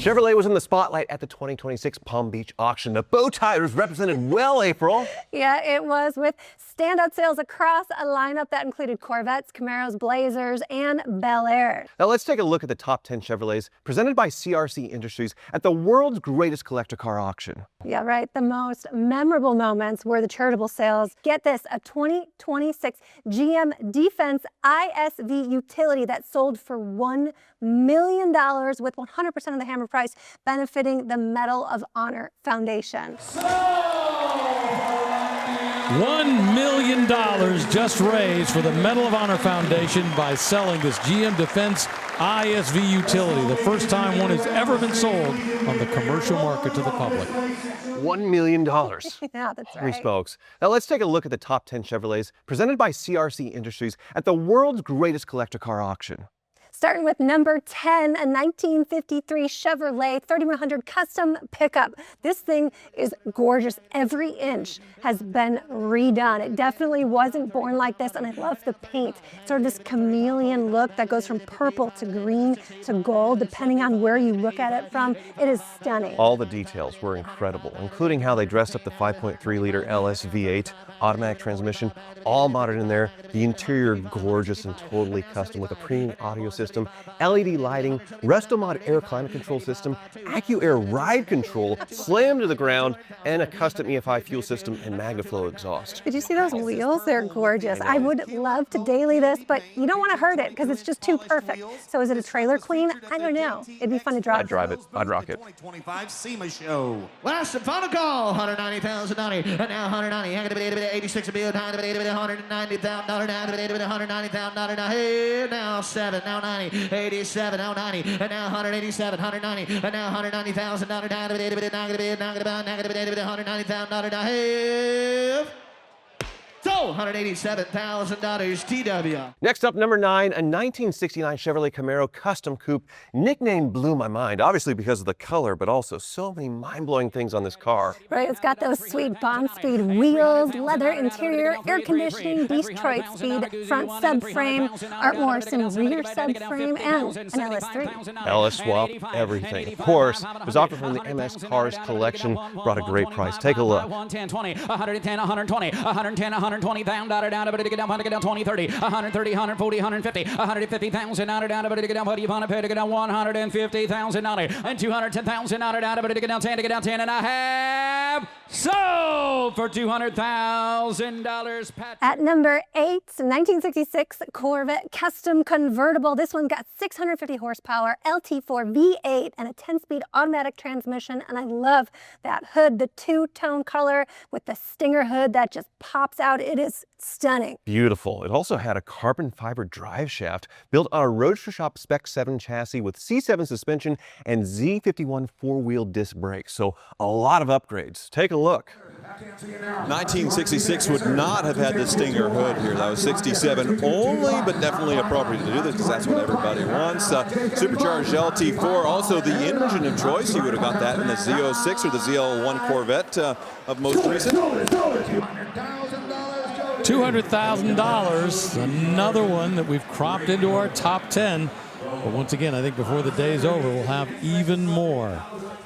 Chevrolet was in the spotlight at the 2026 Palm Beach auction. The Bowtie was represented well, April. Yeah, it was, with standout sales across a lineup that included Corvettes, Camaros, Blazers, and Bel Airs. Now let's take a look at the top 10 Chevrolets presented by CRC Industries at the world's greatest collector car auction. Yeah, right. The most memorable moments were the charitable sales. Get this, a 2026 GM Defense ISV utility that sold for $1 million with 100% of the hammer price benefiting the Medal of Honor Foundation. $1 million just raised for the Medal of Honor Foundation by selling this GM Defense ISV utility, the first time one has ever been sold on the commercial market to the public. $1 million. Yeah, that's right. Three spokes. Now let's take a look at the top 10 Chevrolets presented by CRC Industries at the world's greatest collector car auction. Starting with number 10, a 1953 Chevrolet 3100 custom pickup. This thing is gorgeous. Every inch has been redone. It definitely wasn't born like this, and I love the paint. Sort of this chameleon look that goes from purple to green to gold, depending on where you look at it from. It is stunning. All the details were incredible, including how they dressed up the 5.3-liter LS V8 automatic transmission, all modern in there. The interior gorgeous and totally custom with a premium audio system, LED lighting, Resto-Mod air climate control system, AccuAir ride control, slam to the ground, and a custom EFI fuel system and MagnaFlow exhaust. Did you see those wheels? They're gorgeous. I would love to daily this, but you don't want to hurt it because it's just too perfect. So is it a trailer queen? I don't know. It'd be fun to drive. I'd drive it. I'd rock it. 2025 SEMA show. Last and final call, $190,000. And now $190,000. 86 a bill, $190,000, $190,000, hey, now 7, now 90, 87, now 90, and now 187, 190, and now $190,000, $190,000, hey. So, $187,000 TW. Next up, number 9, a 1969 Chevrolet Camaro Custom Coupe. Nickname blew my mind, obviously because of the color, but also so many mind-blowing things on this car. Right, it's got those sweet Bond Speed wheels, leather interior, air conditioning, Detroit Speed front subframe, Art Morrison rear subframe, and an LS3. LS swap, everything. Of course, it was offered from the MS Cars collection, brought a great price. Take a look. 110, 20, 110, 120, 110, 120 down, down, but to get down, 20, 30, 130, 140, 150, 150,000 down, but to get down, what do you want to pay to get down, 150,000 and 210,000 down, but to get down, 10 and a half. Sold for $200,000. At number 8, 1966 Corvette Custom Convertible. This one got 650 horsepower, LT4 V8, and a 10-speed automatic transmission. And I love that hood, the two-tone color with the stinger hood that just pops out. It is stunning. Beautiful. It also had a carbon fiber drive shaft built on a Roadster Shop Spec 7 chassis with C7 suspension and Z51 four-wheel disc brakes. So a lot of upgrades. Take a look. 1966 would not have had the Stinger hood here. That was 67 only, but definitely appropriate to do this because that's what everybody wants. Supercharged LT4, also the engine of choice. You would have got that in the Z06 or the ZL1 Corvette of most recent. $200,000, another one that we've cropped into our top 10. But once again, I think before the day's over, we'll have even more.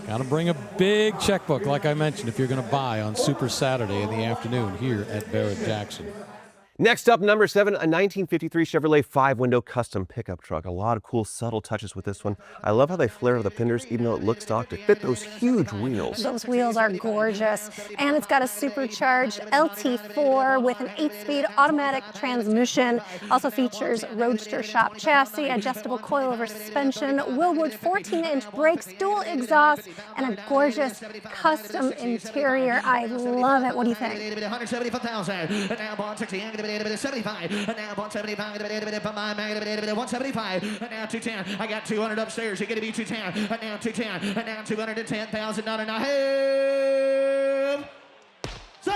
Got to bring a big checkbook, like I mentioned, if you're going to buy on Super Saturday in the afternoon here at Barrett-Jackson. Next up, number 7, a 1953 Chevrolet 5-window custom pickup truck. A lot of cool, subtle touches with this one. I love how they flare the fenders, even though it looks stock, to fit those huge wheels. Those wheels are gorgeous. And it's got a supercharged LT4 with an 8-speed automatic transmission. Also features Roadster Shop chassis, adjustable coilover suspension, Willwood 14-inch brakes, dual exhaust, and a gorgeous custom interior. I love it. What do you think? 75, and now 175, 175, and now 210. I got 200 upstairs. You're going to be 210, and now 210, and now $210,000. Now, hey! So,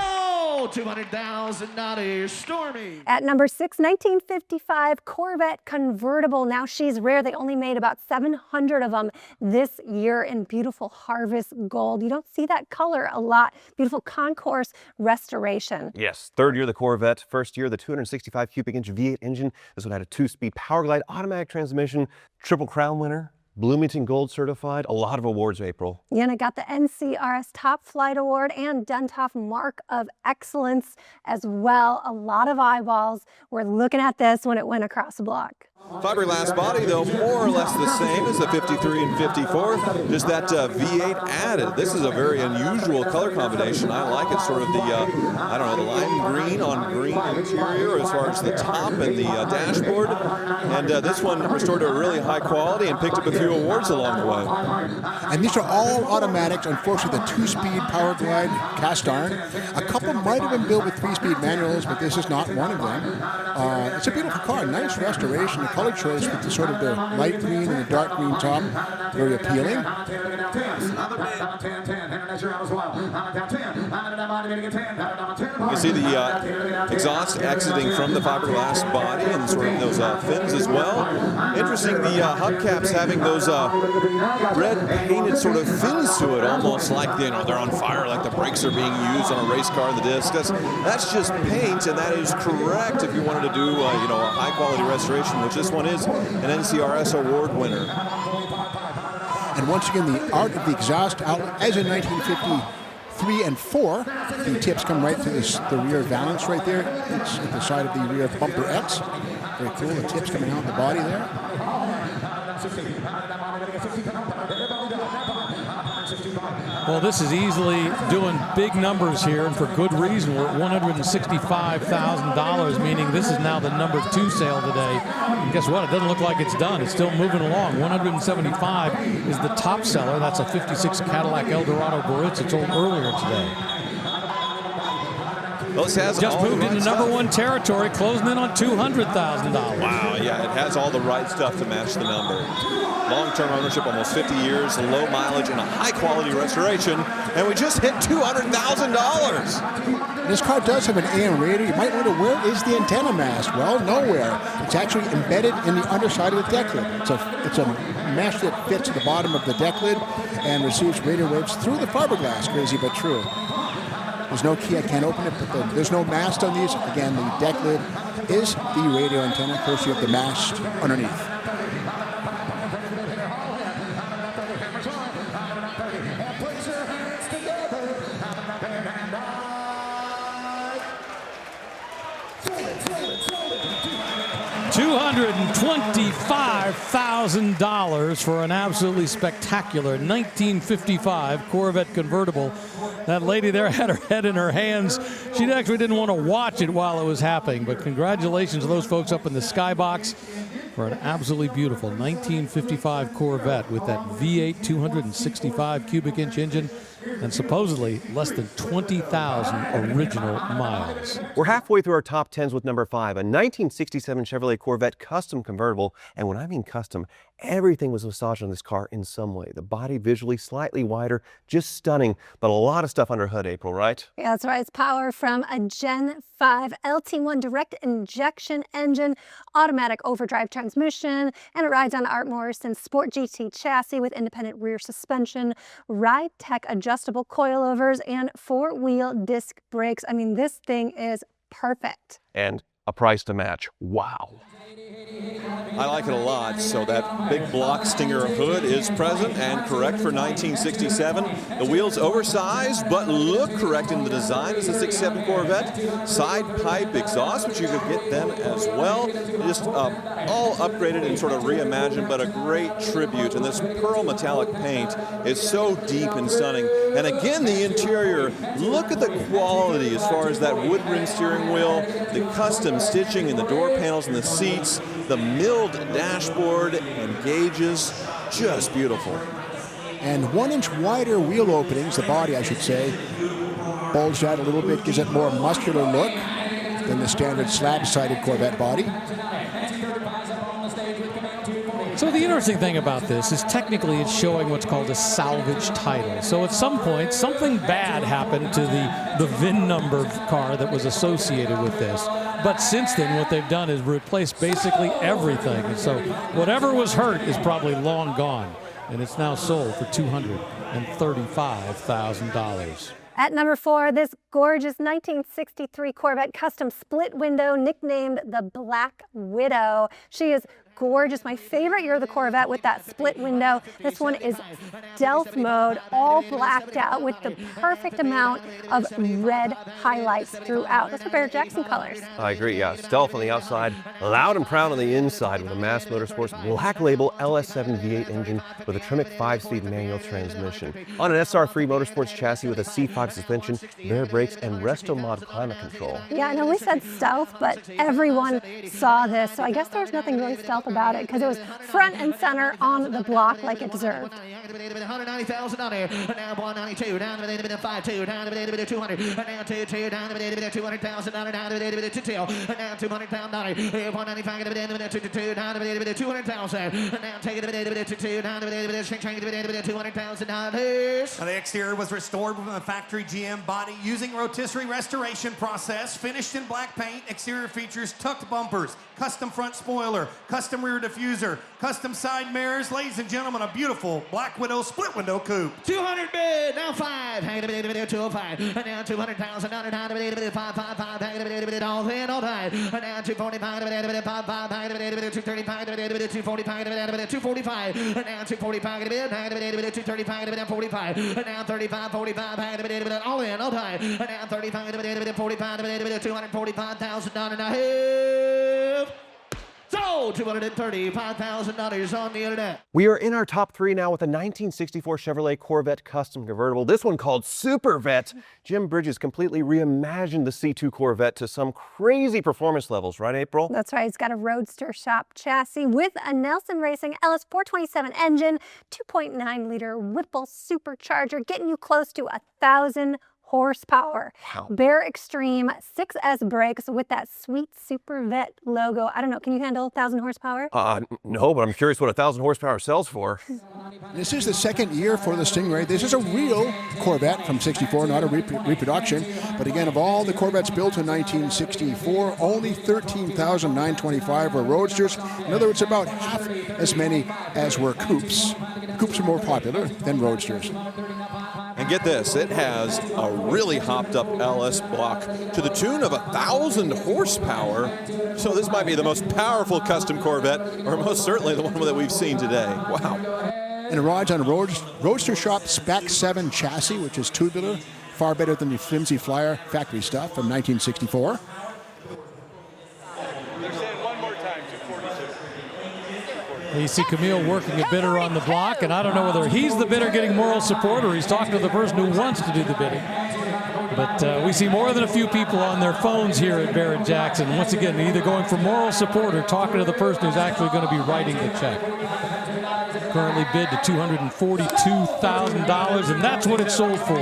$200,000 Stormy. At number 6, 1955 Corvette Convertible. Now she's rare. They only made about 700 of them this year in beautiful harvest gold. You don't see that color a lot. Beautiful concourse restoration. Yes, third year the Corvette, first year the 265 cubic inch V8 engine. This one had a 2-speed power glide automatic transmission, Triple Crown winner. Bloomington Gold certified, a lot of awards, April. Yeah, and it got the NCRS Top Flight Award and Duntov Mark of Excellence as well. A lot of eyeballs were looking at this when it went across the block. Fiberglass body, though, more or less the same as the 53 and 54. Just that V8 added. This is a very unusual color combination. I like it, sort of the, I don't know, the lime green on green interior as far as the top and the dashboard. And this one restored to a really high quality and picked up a few awards along the way. And these are all automatics. Unfortunately, the 2-speed Power Glide cast iron. A couple might have been built with 3-speed manuals, but this is not one of them. It's a beautiful car, nice restoration. The color choice with the sort of the light green and the dark green top, very appealing. You can see the exhaust exiting from the fiberglass body and sort of those fins as well. Interesting, the hubcaps having those red painted sort of fins to it, almost like they're on fire, like the brakes are being used on a race car in the disc. That's just paint, and that is correct if you wanted to do a high quality restoration, which this one is an NCRS award winner. And once again, the art of the exhaust outlet, as in 1953 and 4, the tips come right through the rear valance right there. It's at the side of the rear bumper X. Very cool, the tips coming out of the body there. Well, this is easily doing big numbers here, and for good reason. We're at $165,000, meaning this is now the number 2 sale today. And guess what? It doesn't look like it's done. It's still moving along. 175 is the top seller. That's a 56 Cadillac Eldorado Barrett. It sold earlier today. Well, this has just moved into number 1 territory, closing in on $200,000. Wow, yeah, it has all the right stuff to match the number. Long-term ownership, almost 50 years, low mileage, and a high-quality restoration, and we just hit $200,000. This car does have an AM radio. You might wonder, where is the antenna mast? Well, nowhere. It's actually embedded in the underside of the deck lid. It's a mesh that fits at the bottom of the deck lid and receives radio waves through the fiberglass. Crazy but true. There's no key, I can't open it, but there's no mast on these. Again, the deck lid is the radio antenna, courtesy of the mast underneath. $225,000 for an absolutely spectacular 1955 Corvette convertible. That lady there had her head in her hands. She actually didn't want to watch it while it was happening, but congratulations to those folks up in the skybox for an absolutely beautiful 1955 Corvette with that V8 265 cubic inch engine and supposedly less than 20,000 original miles. We're halfway through our top 10s with number 5, a 1967 Chevrolet Corvette custom convertible. And when I mean custom, everything was massaged on this car in some way. The body visually slightly wider, just stunning, but a lot of stuff under hood, April, right? Yeah, that's right. It's power from a Gen 5 LT1 direct injection engine, automatic overdrive transmission, and it rides on Art Morrison's Sport GT chassis with independent rear suspension, Ride Tech adjustable coilovers, and 4-wheel disc brakes. I mean, this thing is perfect. And a price to match. Wow. I like it a lot. So that big block Stinger hood is present and correct for 1967. The wheels oversized, but look correct in the design as a 67 Corvette. Side pipe exhaust, which you could get then as well. Just all upgraded and sort of reimagined, but a great tribute. And this pearl metallic paint is so deep and stunning. And again, the interior, look at the quality as far as that wood rim steering wheel, the custom stitching in the door panels and the seats, the milled dashboard and gauges, just beautiful. And 1-inch wider wheel openings, the body I should say, bulged out a little bit, gives it more muscular look than the standard slab-sided Corvette body. So the interesting thing about this is technically it's showing what's called a salvage title. So at some point, something bad happened to the VIN number car that was associated with this. But since then, what they've done is replace basically everything. And so whatever was hurt is probably long gone. And it's now sold for $235,000. At number 4, this gorgeous 1963 Corvette custom split window nicknamed the Black Widow. She is gorgeous. My favorite year of the Corvette with that split window. This one is stealth mode, all blacked out with the perfect amount of red highlights throughout. Those are Barrett-Jackson colors. I agree, yeah. Stealth on the outside, loud and proud on the inside with a Mass Motorsports Black Label LS7 V8 engine with a Tremec 5-speed manual transmission. On an SR3 Motorsports chassis with a C5 suspension, Barrett brakes, and Resto-Mod climate control. Yeah, I know we said stealth, but everyone saw this, so I guess there was nothing really stealth about it because it was front and center on the block like it deserved. $190,000 on here. Now 192, down to the 52, down to the 200, now 22, down to the $200,000, down to the 2 now $200,000, 195 to the 2, down to the 200,000, now take it to the 2, down to the $200,000. The exterior was restored from the factory GM body using rotisserie restoration process, finished in black paint. Exterior features tucked bumpers, custom front spoiler, custom rear diffuser, custom side mirrors. Ladies and gentlemen, a beautiful Black Widow split window coupe. 200 bid, now 5, hang it a 205, and now $200,000, down to the 555, hang it a all in, all tied, and now 245, 5, hang it a 235, 245, 245, and now 245, hang it a 235, 45, and now 35, 45, hang it a all in, all tied, and now 35, 45, $245,000 and a half. Sold $235,000 on the internet. We are in our top 3 now with a 1964 Chevrolet Corvette custom convertible. This one called Super Vet. Jim Bridges completely reimagined the C2 Corvette to some crazy performance levels, right, April? That's right. It's got a Roadster shop chassis with a Nelson Racing LS427 engine, 2.9-liter Whipple supercharger, getting you close to 1,000 horsepower. Wow. Bare Extreme 6S brakes with that sweet Super Vet logo. I don't know, can you handle 1,000 horsepower? No, but I'm curious what 1,000 horsepower sells for. This is the second year for the Stingray. This is a real Corvette from '64, not a reproduction. But again, of all the Corvettes built in 1964, only 13,925 were Roadsters. In other words, about half as many as were coupes. Coupes are more popular than Roadsters. And get this, it has a really hopped up LS block to the tune of 1,000 horsepower. So this might be the most powerful custom Corvette, or most certainly the one that we've seen today. Wow. And it rides on a Roadster Shop Spec 7 chassis, which is tubular, far better than the flimsy Flyer factory stuff from 1964. You see Camille working a bidder on the block, and I don't know whether he's the bidder getting moral support or he's talking to the person who wants to do the bidding. But we see more than a few people on their phones here at Barrett-Jackson. Once again, either going for moral support or talking to the person who's actually going to be writing the check. Currently bid to $242,000, and that's what it sold for.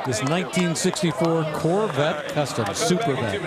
This 1964 Corvette Custom Super Vet.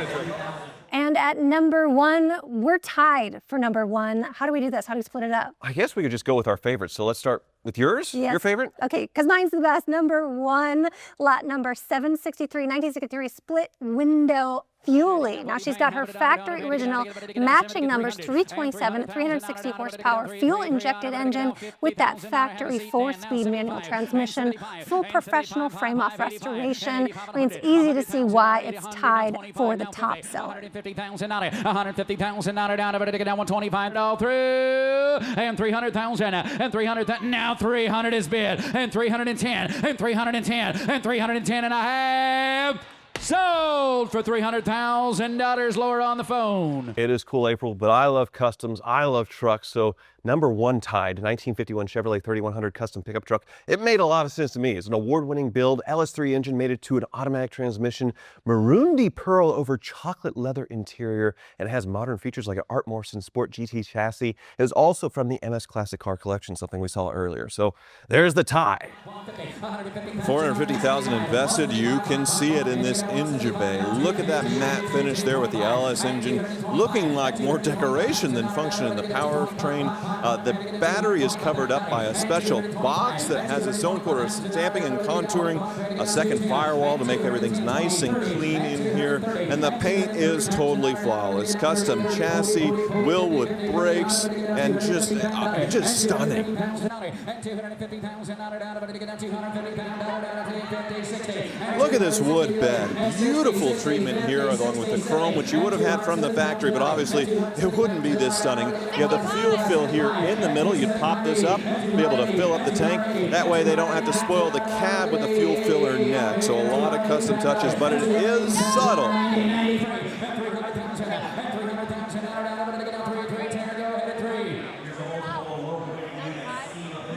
And at number 1, we're tied for number 1. How do we do this? How do we split it up? I guess we could just go with our favorites. So let's start with yours? Yes. Your favorite? Okay, because mine's the best. Number 1, lot number 763, 1963 split window Fuelie. Now she's got her factory original matching numbers, 327, 360 horsepower, fuel injected engine with that factory 4-speed manual transmission, full professional frame off restoration. I mean, it's easy to see why it's tied for the top seller. $150,000 down, but down 125 all through, and 300,000 and 300,000. Now 300 is bid, and 310 and 310 and 310 and a half. Sold for $300,000. Lower on the phone. It is cool, April, but I love customs. I love trucks. So number 1 tied, 1951 Chevrolet 3100 custom pickup truck. It made a lot of sense to me. It's an award-winning build, LS3 engine mated to an automatic transmission, maroon pearl over chocolate leather interior, and it has modern features like an Art Morrison Sport GT chassis. It is also from the MS Classic Car Collection, something we saw earlier. So there's the tie. $450,000 invested. You can see it in this engine bay. Look at that matte finish there with the LS engine, looking like more decoration than function in the powertrain. The battery is covered up by a special box that has its own sort of stamping and contouring, a second firewall to make everything nice and clean in here, and the paint is totally flawless. Custom chassis, Willwood brakes, and just stunning. Look at this wood bed. Beautiful treatment here along with the chrome, which you would have had from the factory, but obviously it wouldn't be this stunning. You have the fuel fill here in the middle. You'd pop this up, be able to fill up the tank. That way they don't have to spoil the cab with the fuel filler neck. So a lot of custom touches, but it is subtle.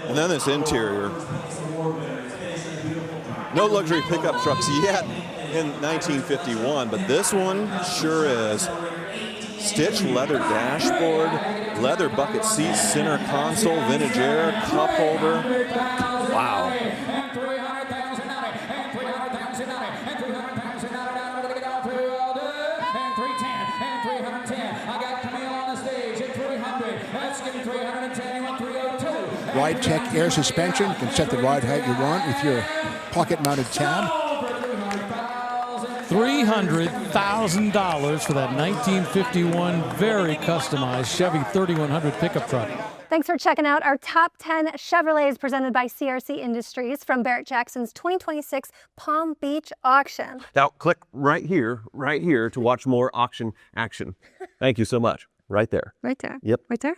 And then this interior. No luxury pickup trucks yet in 1951, but this one sure is. Stitched leather dashboard, leather bucket seats, center console, vintage air, cup holder. Wow. Ride Tech air suspension. You can set the ride height you want with your pocket-mounted tab. $300,000 for that 1951 very customized Chevy 3100 pickup truck. Thanks for checking out our top 10 Chevrolets presented by CRC Industries from Barrett-Jackson's 2026 Palm Beach auction. Now click right here to watch more auction action. Thank you so much. Right there. Right there. Yep. Right there.